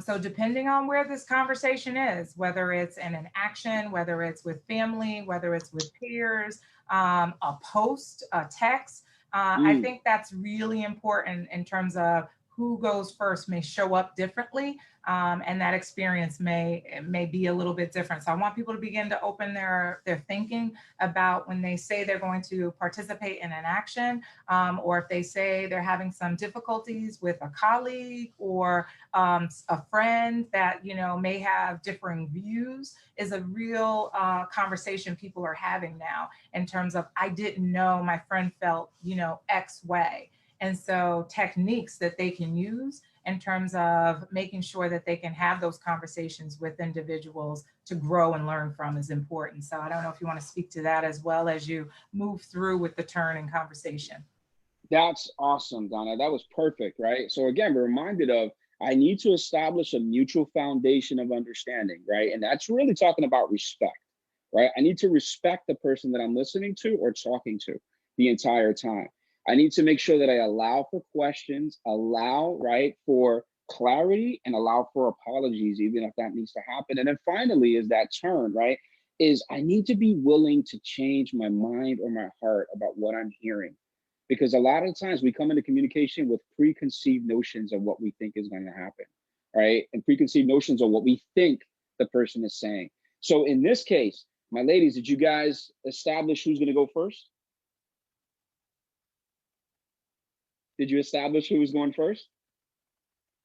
So depending on where this conversation is, whether it's in an action, whether it's with family, whether it's with peers, a post, a text, I think that's really important in terms of who goes first may show up differently, and that experience may be a little bit different. So I want people to begin to open their thinking about when they say they're going to participate in an action, or if they say they're having some difficulties with a colleague or a friend that may have differing views, is a real conversation people are having now in terms of, I didn't know my friend felt X way. And so techniques that they can use in terms of making sure that they can have those conversations with individuals to grow and learn from is important. So I don't know if you want to speak to that as well as you move through with the turn in conversation. That's awesome, Donna. That was perfect, right? So again, we're reminded of, I need to establish a mutual foundation of understanding, right? And that's really talking about respect, right? I need to respect the person that I'm listening to or talking to the entire time. I need to make sure that I allow for questions, allow, right, for clarity, and allow for apologies, even if that needs to happen. And then finally is that turn, right, is I need to be willing to change my mind or my heart about what I'm hearing. Because a lot of times we come into communication with preconceived notions of what we think is going to happen, right? And preconceived notions of what we think the person is saying. So in this case, my ladies, did you guys establish who's going to go first? Did you establish who was going first?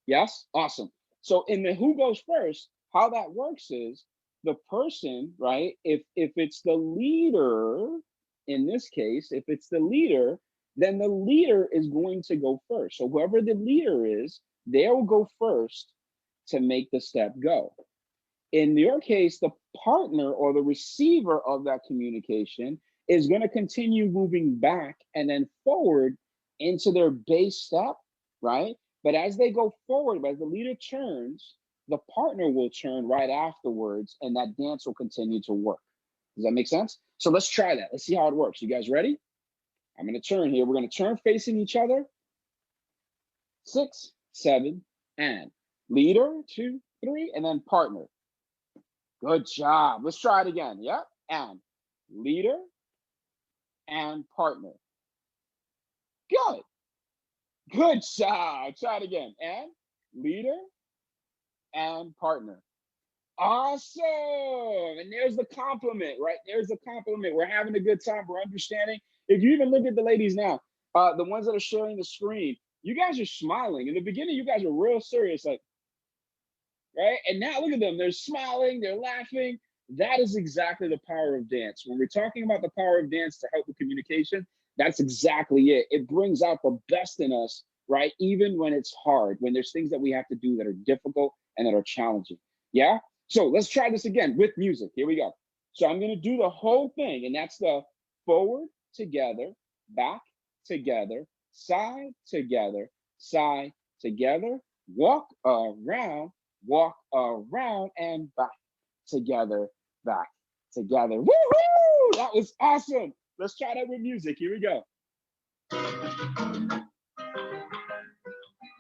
Yes? Awesome. So in the who goes first, how that works is the person, right? If it's the leader, in this case, if it's the leader, then the leader is going to go first. So whoever the leader is, they'll go first to make the step go. In your case, the partner or the receiver of that communication is going to continue moving back and then forward into their base step, right? But as they go forward, as the leader turns, the partner will turn right afterwards, and that dance will continue to work. Does that make sense? So let's try that. Let's see how it works. You guys ready? I'm going to turn here. We're going to turn facing each other. 6, 7, and leader, 2, 3, and then partner. Good job. Let's try it again. Yep. And leader and partner. Good. Good job. Try it again. And leader and partner. Awesome. And there's the compliment, right? There's the compliment. We're having a good time. We're understanding. If you even look at the ladies now, the ones that are sharing the screen, you guys are smiling. In the beginning, you guys were real serious, like, right? And now look at them. They're smiling. They're laughing. That is exactly the power of dance. When we're talking about the power of dance to help with communication, that's exactly it. It brings out the best in us, right? Even when it's hard, when there's things that we have to do that are difficult and that are challenging. Yeah? So let's try this again with music. Here we go. So I'm going to do the whole thing, and that's the forward together, back together, side together, walk around, and back together, Woohoo! That was awesome. Let's try that with music. Here we go.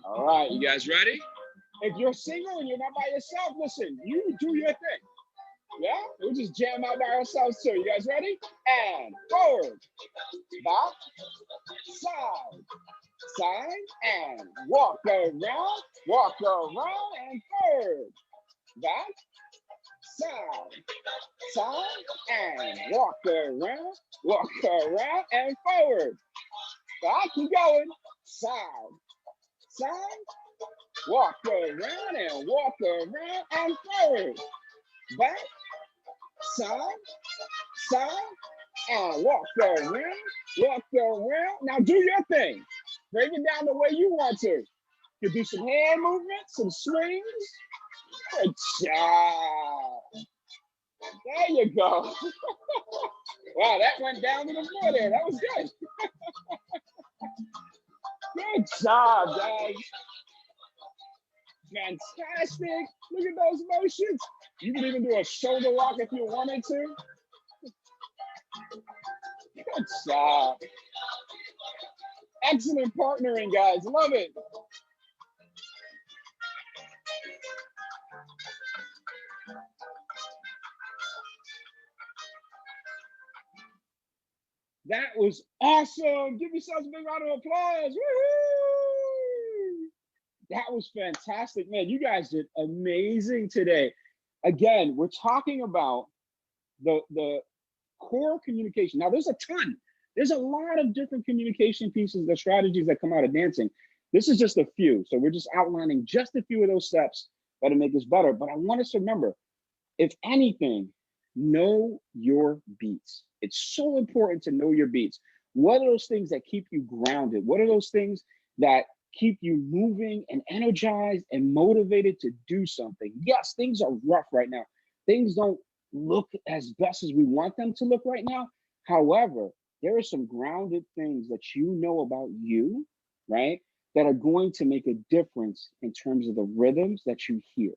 All right, you guys ready? If you're single and you're not by yourself, listen, you do your thing. Yeah? We'll just jam out by ourselves too. You guys ready? And forward, back, side, and walk around, and forward, back, side, and walk around, and forward. Back, keep going. Side, walk around, and forward. Back, side, and walk around. Now do your thing. Break it down the way you want to. You can do some hand movements, some swings. Good job. There you go. Wow, that went down to the floor there. That was good. Good job, guys. Fantastic. Look at those motions. You can even do a shoulder rock if you wanted to. Good job. Excellent partnering, guys. Love it. That was awesome. Give yourselves a big round of applause. Woo-hoo! That was fantastic, man. You guys did amazing today. Again, we're talking about the core communication. Now, there's a ton. There's a lot of different communication pieces, the strategies that come out of dancing. This is just a few. So we're just outlining just a few of those steps that'll make us better. But I want us to remember, if anything, know your beats. It's so important to know your beats. What are those things that keep you grounded? What are those things that keep you moving and energized and motivated to do something? Yes, things are rough right now. Things don't look as best as we want them to look right now. However, there are some grounded things that you know about you, right, that are going to make a difference in terms of the rhythms that you hear,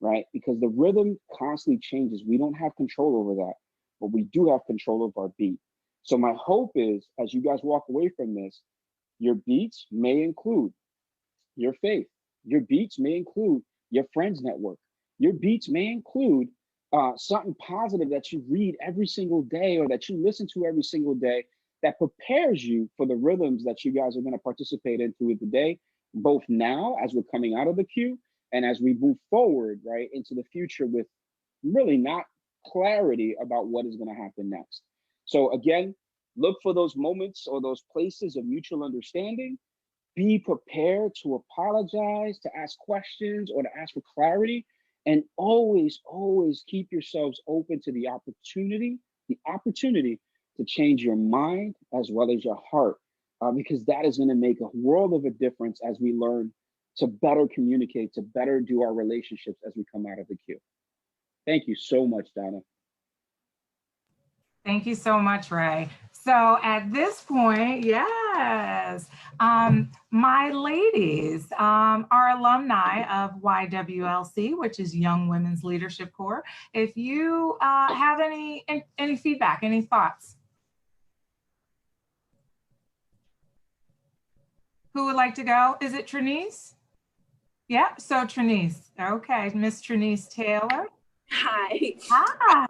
right? Because the rhythm constantly changes. We don't have control over that, but we do have control of our beat. So my hope is, as you guys walk away from this, your beats may include your faith. Your beats may include your friends network. Your beats may include something positive that you read every single day or that you listen to every single day that prepares you for the rhythms that you guys are going to participate in through the day, both now as we're coming out of the queue and as we move forward, right, into the future with really not clarity about what is going to happen next. So again, look for those moments or those places of mutual understanding. Be prepared to apologize, to ask questions, or to ask for clarity. And always, always keep yourselves open to the opportunity to change your mind as well as your heart, because that is going to make a world of a difference as we learn to better communicate, to better do our relationships as we come out of the queue. Thank you so much, Donna. Thank you so much, Ray. So at this point, yeah, Yes. My ladies are alumni of YWLC, which is Young Women's Leadership Corps. If you have any feedback, any thoughts? Who would like to go? Is it Trinice? Yeah, so Trinice. Okay, Miss Trinice Taylor. Hi. Hi.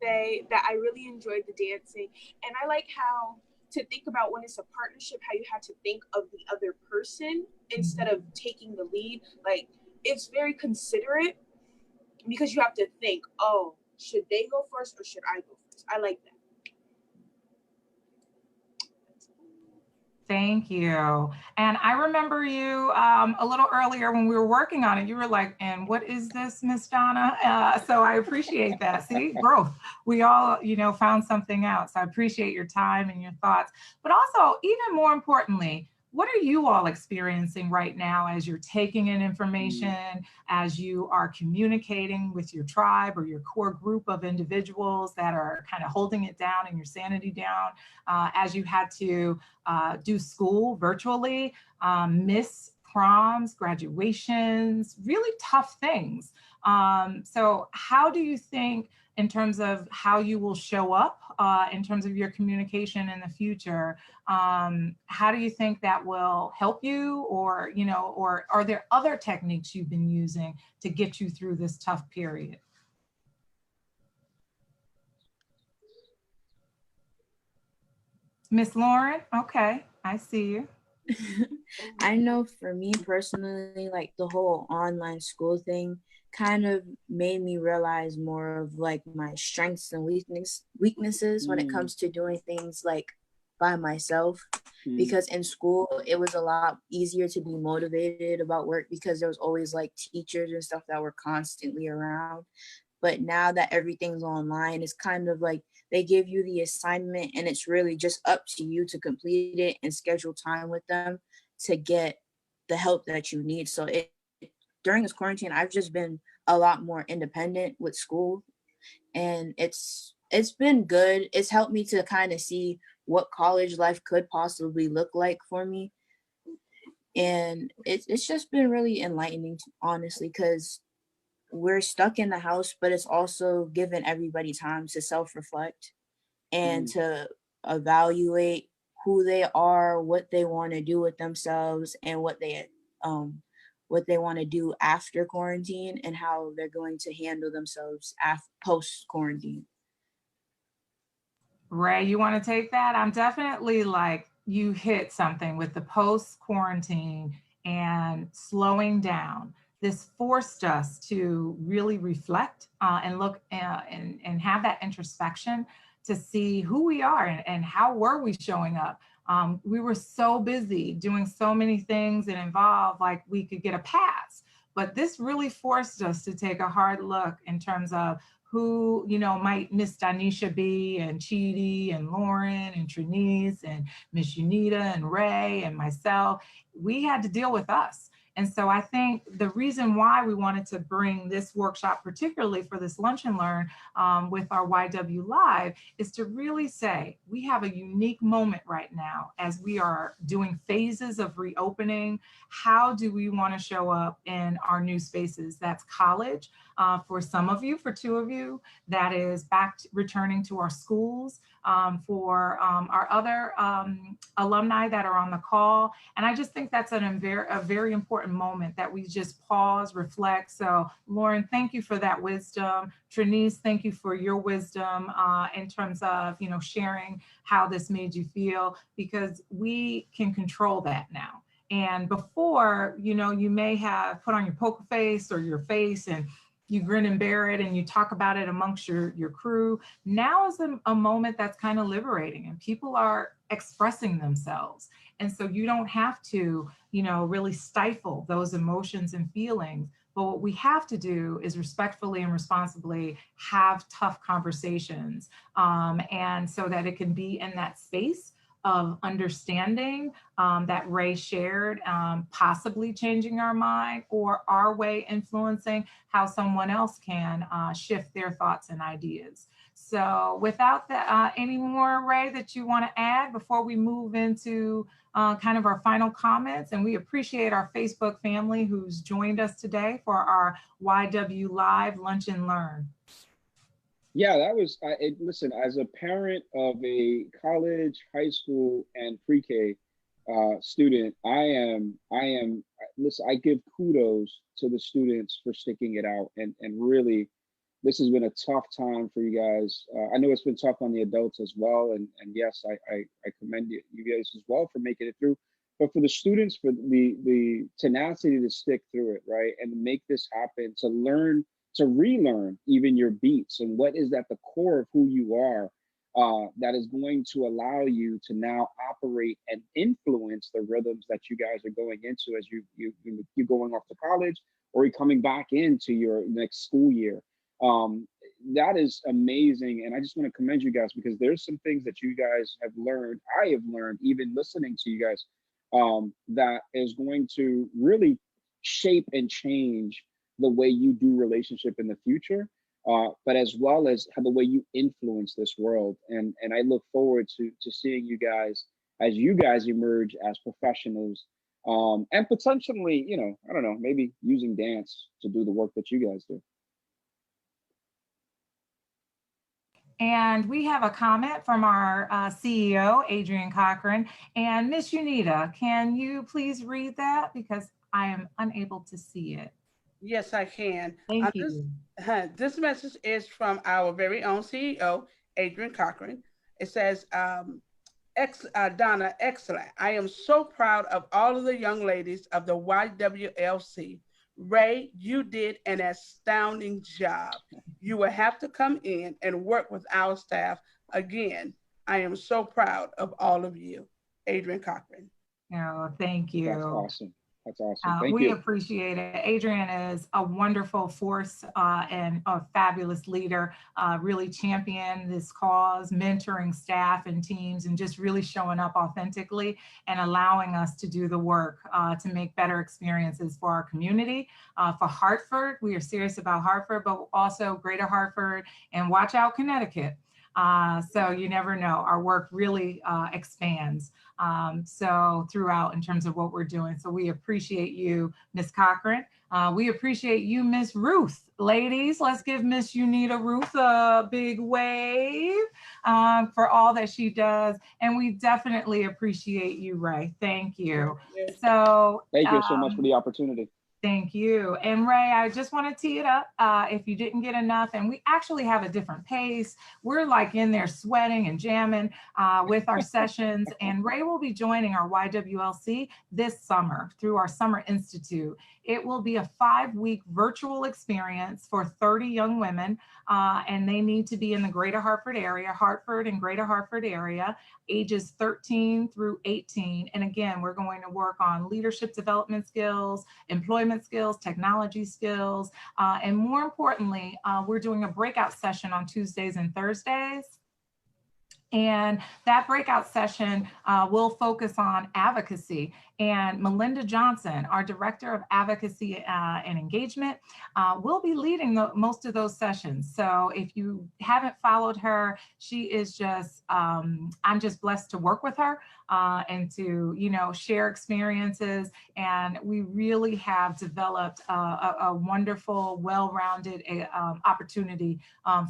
Say that I really enjoyed the dancing, and I like how to think about when it's a partnership, how you have to think of the other person instead of taking the lead. Like, it's very considerate because you have to think, oh, should they go first or should I go first? I like that. Thank you. And I remember you a little earlier when we were working on it, you were like, and what is this, Miss Donna? So I appreciate that. See, growth. We all, found something out. So I appreciate your time and your thoughts. But also, even more importantly, what are you all experiencing right now as you're taking in information, as you are communicating with your tribe or your core group of individuals that are kind of holding it down and your sanity down, as you had to do school virtually, miss proms, graduations, really tough things. So how do you think, in terms of how you will show up in terms of your communication in the future, how do you think that will help you, or or are there other techniques you've been using to get you through this tough period? Miss Lauren, okay, I see you. I know for me personally, like the whole online school thing kind of made me realize more of like my strengths and weaknesses when it comes to doing things like by myself. Because in school it was a lot easier to be motivated about work because there was always like teachers and stuff that were constantly around. But now that everything's online, it's kind of like they give you the assignment and it's really just up to you to complete it and schedule time with them to get the help that you need. So during this quarantine, I've just been a lot more independent with school, and it's been good. It's helped me to kind of see what college life could possibly look like for me. And it's just been really enlightening, honestly, because we're stuck in the house, but it's also given everybody time to self-reflect and to evaluate who they are, what they want to do with themselves, and what they want to do after quarantine and how they're going to handle themselves post quarantine. Ray, you want to take that? I'm definitely like, you hit something with the post quarantine and slowing down. This forced us to really reflect and look and have that introspection to see who we are and how were we showing up. We were so busy doing so many things and involved, like we could get a pass. But this really forced us to take a hard look in terms of who, might Miss Danisha be, and Chidi, and Lauren, and Trinice, and Miss Unita, and Ray, and myself. We had to deal with us. And so I think the reason why we wanted to bring this workshop, particularly for this Lunch and Learn with our ywLIVE, is to really say we have a unique moment right now as we are doing phases of reopening. How do we want to show up in our new spaces? That's college. For some of you, for two of you, that is returning to our schools. For our other alumni that are on the call. And I just think that's a very important moment that we just pause, reflect. So Lauren, thank you for that wisdom. Trinice, thank you for your wisdom in terms of, sharing how this made you feel, because we can control that now. And before, you may have put on your poker face or your face and you grin and bear it and you talk about it amongst your crew. Now is a moment that's kind of liberating and people are expressing themselves. And so you don't have to, really stifle those emotions and feelings. But what we have to do is respectfully and responsibly have tough conversations. And so that it can be in that space of understanding that Ray shared, possibly changing our mind or our way influencing how someone else can shift their thoughts and ideas. So without any more, Ray, that you want to add before we move into kind of our final comments? And we appreciate our Facebook family who's joined us today for our YWLIVE Lunch and Learn. Yeah, that was, listen, as a parent of a college, high school, and pre-K student, listen, I give kudos to the students for sticking it out, and really, this has been a tough time for you guys. I know it's been tough on the adults as well. And yes, I commend you guys as well for making it through. But for the students, for the tenacity to stick through it, right? And make this happen, to learn, to relearn even your beats and what is at the core of who you are, that is going to allow you to now operate and influence the rhythms that you guys are going into as you're going off to college, or you're coming back into your next school year. That is amazing. And I just want to commend you guys, because there's some things that you guys have learned, I have learned, even listening to you guys, that is going to really shape and change the way you do relationship in the future, but as well as how the way you influence this world. And I look forward to seeing you guys as you guys emerge as professionals, and potentially, you know, I don't know, maybe using dance to do the work that you guys do. And we have a comment from our CEO, Adrian Cochran. And Miss Unita, can you please read that? Because I am unable to see it. Yes, I can. Thank you. This message is from our very own CEO, Adrian Cochran. It says, Donna, excellent. I am so proud of all of the young ladies of the YWLC. Ray, you did an astounding job. You will have to come in and work with our staff again. I am so proud of all of you. Adrian Cochran. Oh, thank you. That's awesome. That's awesome. Thank you. We appreciate it. Adrian is a wonderful force and a fabulous leader, really champion this cause, mentoring staff and teams, and just really showing up authentically and allowing us to do the work to make better experiences for our community, for Hartford. We are serious about Hartford, but also Greater Hartford, and watch out, Connecticut. So you never know, our work really expands so throughout in terms of what we're doing. So we appreciate you, Ms. Cochran. We appreciate you, Ms. Ruth. Ladies, let's give Ms. Unita Ruth a big wave for all that she does. And we definitely appreciate you, Ray. Thank you. So thank you so much for the opportunity. Thank you. And Ray, I just want to tee it up if you didn't get enough, and we actually have a different pace. We're like in there sweating and jamming with our sessions, and Ray will be joining our YWLC this summer through our Summer Institute. It will be a 5-week virtual experience for 30 young women, and they need to be in the Greater Hartford area, Hartford and Greater Hartford area, ages 13 through 18. And again, we're going to work on leadership development skills, employment skills, technology skills, and more importantly, we're doing a breakout session on Tuesdays and Thursdays. And that breakout session will focus on advocacy. And Melinda Johnson, our Director of Advocacy and Engagement, will be leading most of those sessions. So if you haven't followed her, she is just, I'm just blessed to work with her and to, you know, share experiences. And we really have developed a wonderful, well-rounded opportunity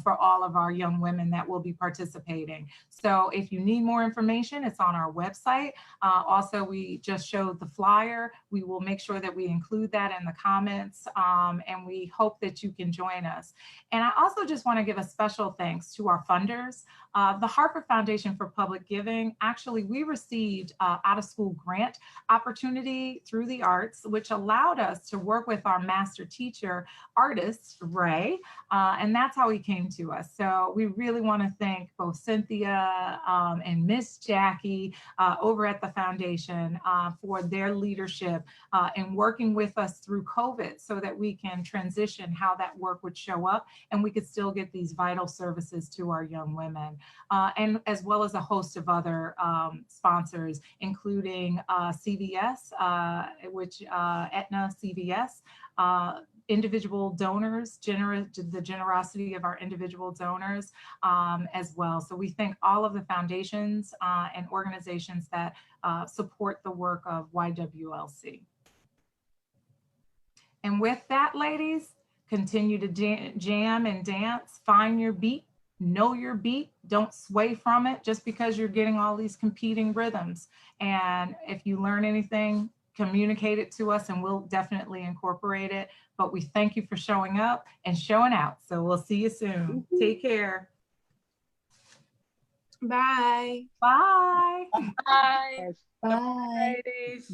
for all of our young women that will be participating. So if you need more information, it's on our website. Also, we just showed the flyer. We will make sure that we include that in the comments, and we hope that you can join us. And I also just want to give a special thanks to our funders. The Hartford Foundation for Public Giving, actually, we received out-of-school grant opportunity through the arts, which allowed us to work with our master teacher, artist, Ray, and that's how he came to us. So we really want to thank both Cynthia and Miss Jackie over at the foundation for their leadership in working with us through COVID so that we can transition how that work would show up and we could still get these vital services to our young women. And as well as a host of other sponsors, including CVS, which Aetna CVS, individual donors, the generosity of our individual donors as well. So we thank all of the foundations and organizations that support the work of YWLC. And with that, ladies, continue to jam and dance, find your beat, know your beat, don't sway from it just because you're getting all these competing rhythms. And if you learn anything, communicate it to us and we'll definitely incorporate it. But we thank you for showing up and showing out. So we'll see you soon. Take care. Bye. Bye. Bye. Bye, ladies.